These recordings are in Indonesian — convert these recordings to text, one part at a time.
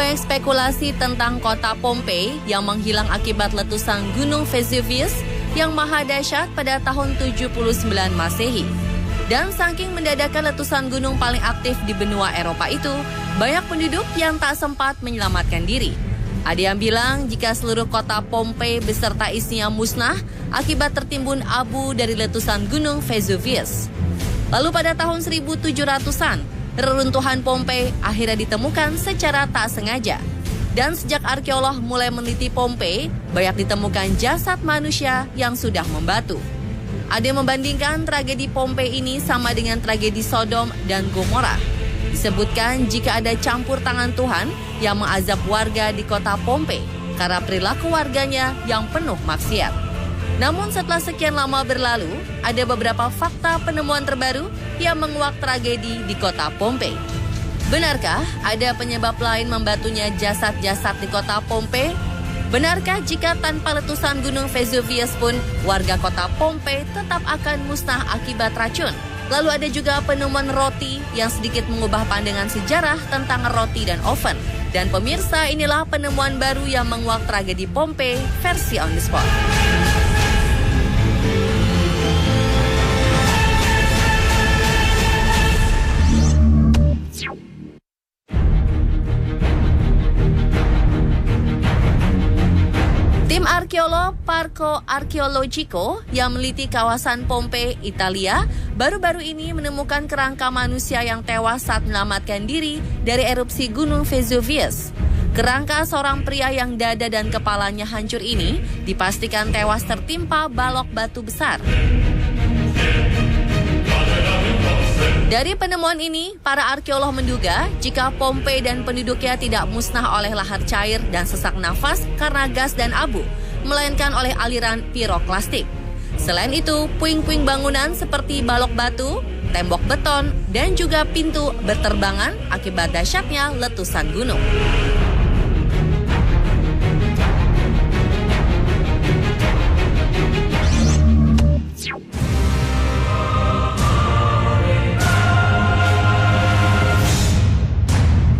banyak spekulasi tentang kota Pompei yang menghilang akibat letusan Gunung Vesuvius yang maha dahsyat pada tahun 79 Masehi. Dan saking mendadakan letusan gunung paling aktif di benua Eropa itu, banyak penduduk yang tak sempat menyelamatkan diri. Ada yang bilang jika seluruh kota Pompei beserta isinya musnah akibat tertimbun abu dari letusan Gunung Vesuvius. Lalu pada tahun 1700-an, reruntuhan Pompei akhirnya ditemukan secara tak sengaja. Dan sejak arkeolog mulai meneliti Pompei, banyak ditemukan jasad manusia yang sudah membatu. Ada yang membandingkan tragedi Pompei ini sama dengan tragedi Sodom dan Gomora. Disebutkan jika ada campur tangan Tuhan yang mengazab warga di kota Pompei karena perilaku warganya yang penuh maksiat. Namun setelah sekian lama berlalu, ada beberapa fakta penemuan terbaru yang menguak tragedi di kota Pompei. Benarkah ada penyebab lain membatunya jasad-jasad di kota Pompei? Benarkah jika tanpa letusan Gunung Vesuvius pun warga kota Pompei tetap akan musnah akibat racun? Lalu ada juga penemuan roti yang sedikit mengubah pandangan sejarah tentang roti dan oven. Dan pemirsa, inilah penemuan baru yang menguak tragedi Pompei versi On The Spot. Tim arkeolog Parco Archeologico yang meneliti kawasan Pompei, Italia, baru-baru ini menemukan kerangka manusia yang tewas saat menyelamatkan diri dari erupsi Gunung Vesuvius. Kerangka seorang pria yang dada dan kepalanya hancur ini dipastikan tewas tertimpa balok batu besar. Dari penemuan ini, para arkeolog menduga jika Pompei dan penduduknya tidak musnah oleh lahar cair dan sesak nafas karena gas dan abu, melainkan oleh aliran piroklastik. Selain itu, puing-puing bangunan seperti balok batu, tembok beton, dan juga pintu berterbangan akibat dahsyatnya letusan gunung.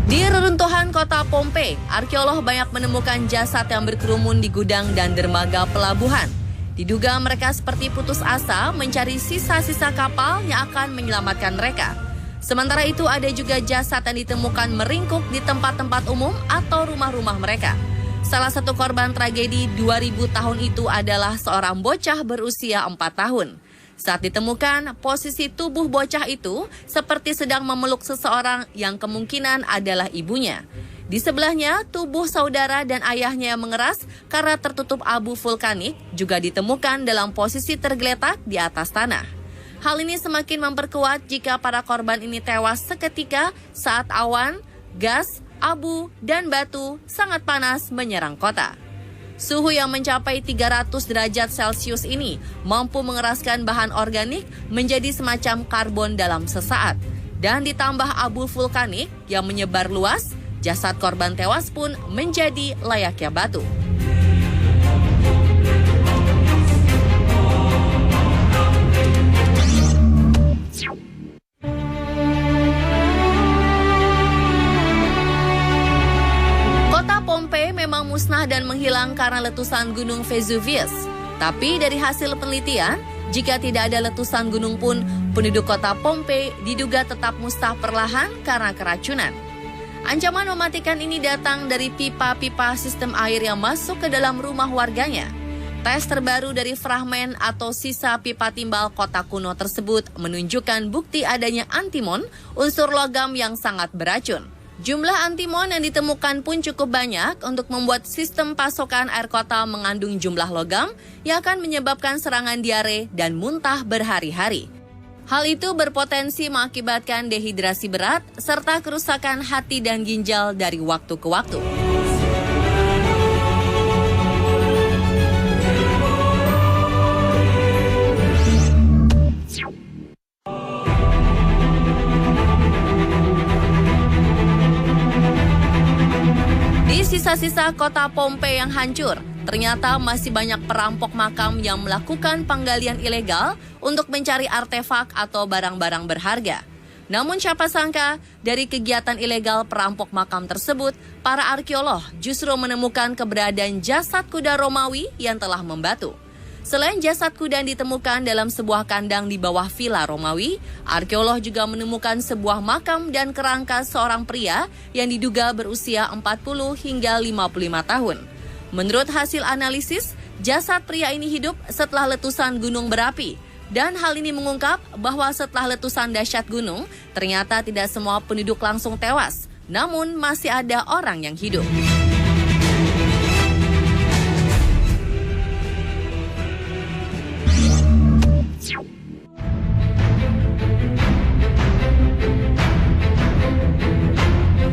Di reruntuhan kota Pompei, arkeolog banyak menemukan jasad yang berkerumun di gudang dan dermaga pelabuhan. Diduga mereka seperti putus asa mencari sisa-sisa kapal yang akan menyelamatkan mereka. Sementara itu ada juga jasad yang ditemukan meringkuk di tempat-tempat umum atau rumah-rumah mereka. Salah satu korban tragedi 2000 tahun itu adalah seorang bocah berusia 4 tahun. Saat ditemukan, posisi tubuh bocah itu seperti sedang memeluk seseorang yang kemungkinan adalah ibunya. Di sebelahnya, tubuh saudara dan ayahnya yang mengeras karena tertutup abu vulkanik juga ditemukan dalam posisi tergeletak di atas tanah. Hal ini semakin memperkuat jika para korban ini tewas seketika saat awan, gas, abu, dan batu sangat panas menyerang kota. Suhu yang mencapai 300 derajat Celcius ini mampu mengeraskan bahan organik menjadi semacam karbon dalam sesaat. Dan ditambah abu vulkanik yang menyebar luas, jasad korban tewas pun menjadi layaknya batu. Pompei memang musnah dan menghilang karena letusan Gunung Vesuvius. Tapi dari hasil penelitian, jika tidak ada letusan gunung pun, penduduk kota Pompei diduga tetap musnah perlahan karena keracunan. Ancaman mematikan ini datang dari pipa-pipa sistem air yang masuk ke dalam rumah warganya. Tes terbaru dari fragmen atau sisa pipa timbal kota kuno tersebut menunjukkan bukti adanya antimon, unsur logam yang sangat beracun. Jumlah antimon yang ditemukan pun cukup banyak untuk membuat sistem pasokan air kota mengandung jumlah logam yang akan menyebabkan serangan diare dan muntah berhari-hari. Hal itu berpotensi mengakibatkan dehidrasi berat serta kerusakan hati dan ginjal dari waktu ke waktu. Di sisa-sisa kota Pompei yang hancur, ternyata masih banyak perampok makam yang melakukan penggalian ilegal untuk mencari artefak atau barang-barang berharga. Namun siapa sangka, dari kegiatan ilegal perampok makam tersebut, para arkeolog justru menemukan keberadaan jasad kuda Romawi yang telah membatu. Selain jasad kuda yang ditemukan dalam sebuah kandang di bawah villa Romawi, arkeolog juga menemukan sebuah makam dan kerangka seorang pria yang diduga berusia 40 hingga 55 tahun. Menurut hasil analisis, jasad pria ini hidup setelah letusan gunung berapi. Dan hal ini mengungkap bahwa setelah letusan dahsyat gunung, ternyata tidak semua penduduk langsung tewas, namun masih ada orang yang hidup.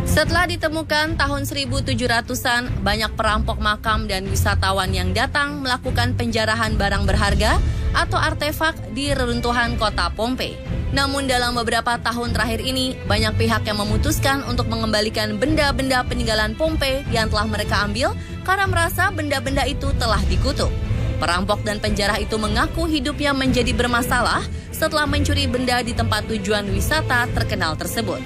Setelah ditemukan tahun 1700-an, banyak perampok makam dan wisatawan yang datang melakukan penjarahan barang berharga atau artefak di reruntuhan kota Pompei. Namun dalam beberapa tahun terakhir ini, banyak pihak yang memutuskan untuk mengembalikan benda-benda peninggalan Pompei yang telah mereka ambil karena merasa benda-benda itu telah dikutuk. Perampok dan penjara itu mengaku hidupnya menjadi bermasalah setelah mencuri benda di tempat tujuan wisata terkenal tersebut.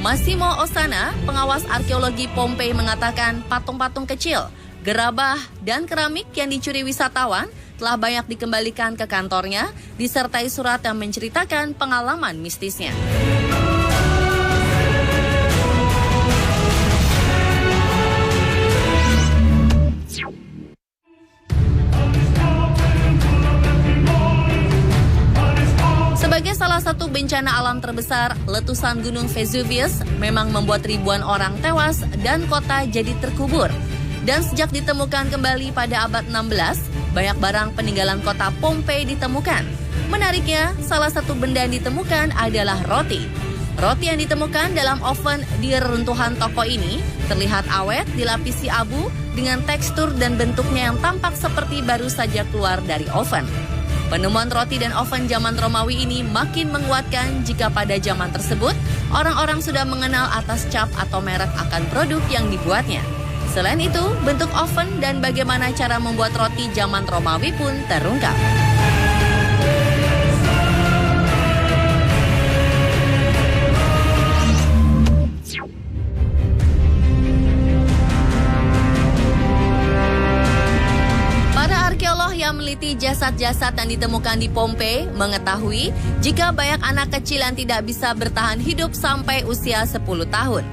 Massimo Ossana, pengawas arkeologi Pompei mengatakan patung-patung kecil, gerabah, dan keramik yang dicuri wisatawan telah banyak dikembalikan ke kantornya, disertai surat yang menceritakan pengalaman mistisnya. Sebagai salah satu bencana alam terbesar, letusan Gunung Vesuvius memang membuat ribuan orang tewas dan kota jadi terkubur. Dan sejak ditemukan kembali pada abad 16, banyak barang peninggalan kota Pompei ditemukan. Menariknya, salah satu benda yang ditemukan adalah roti. Roti yang ditemukan dalam oven di reruntuhan toko ini terlihat awet, dilapisi abu dengan tekstur dan bentuknya yang tampak seperti baru saja keluar dari oven. Penemuan roti dan oven zaman Romawi ini makin menguatkan jika pada zaman tersebut orang-orang sudah mengenal atas cap atau merek akan produk yang dibuatnya. Selain itu, bentuk oven dan bagaimana cara membuat roti zaman Romawi pun terungkap. Yang meneliti jasad-jasad yang ditemukan di Pompei mengetahui jika banyak anak kecil yang tidak bisa bertahan hidup sampai usia 10 tahun.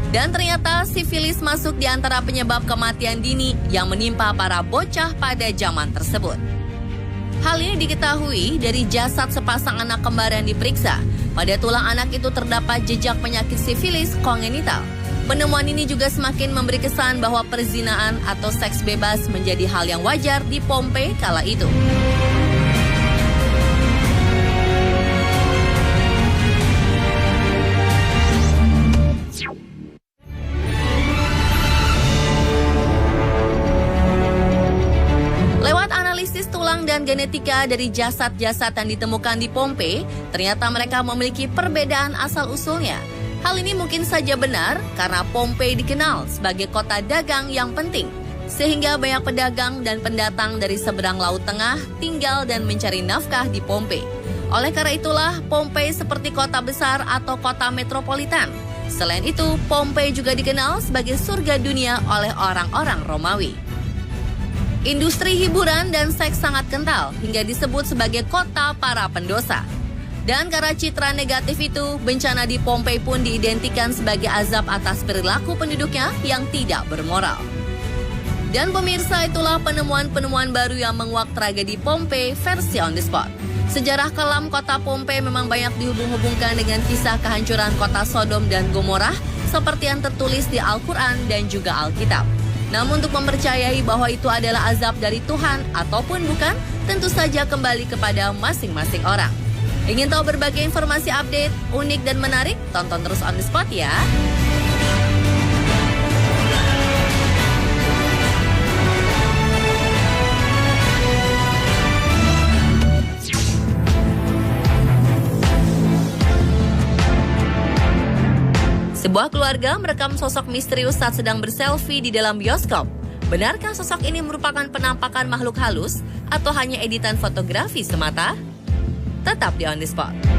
Dan ternyata sifilis masuk di antara penyebab kematian dini yang menimpa para bocah pada zaman tersebut. Hal ini diketahui dari jasad sepasang anak kembar yang diperiksa. Pada tulang anak itu terdapat jejak penyakit sifilis kongenital. Penemuan ini juga semakin memberi kesan bahwa perzinaan atau seks bebas menjadi hal yang wajar di Pompei kala itu. Lewat analisis tulang dan genetika dari jasad-jasad yang ditemukan di Pompei, ternyata mereka memiliki perbedaan asal-usulnya. Hal ini mungkin saja benar karena Pompei dikenal sebagai kota dagang yang penting, sehingga banyak pedagang dan pendatang dari seberang Laut Tengah tinggal dan mencari nafkah di Pompei. Oleh karena itulah, Pompei seperti kota besar atau kota metropolitan. Selain itu, Pompei juga dikenal sebagai surga dunia oleh orang-orang Romawi. Industri hiburan dan seks sangat kental hingga disebut sebagai kota para pendosa. Dan karena citra negatif itu, bencana di Pompei pun diidentikan sebagai azab atas perilaku penduduknya yang tidak bermoral. Dan pemirsa, itulah penemuan-penemuan baru yang menguak tragedi Pompei versi On The Spot. Sejarah kelam kota Pompei memang banyak dihubung-hubungkan dengan kisah kehancuran kota Sodom dan Gomorrah seperti yang tertulis di Al-Quran dan juga Alkitab. Namun untuk mempercayai bahwa itu adalah azab dari Tuhan ataupun bukan, tentu saja kembali kepada masing-masing orang. Ingin tahu berbagai informasi update, unik dan menarik? Tonton terus On The Spot ya! Sebuah keluarga merekam sosok misterius saat sedang berselfie di dalam bioskop. Benarkah sosok ini merupakan penampakan makhluk halus atau hanya editan fotografi semata? Tetap di On The Spot.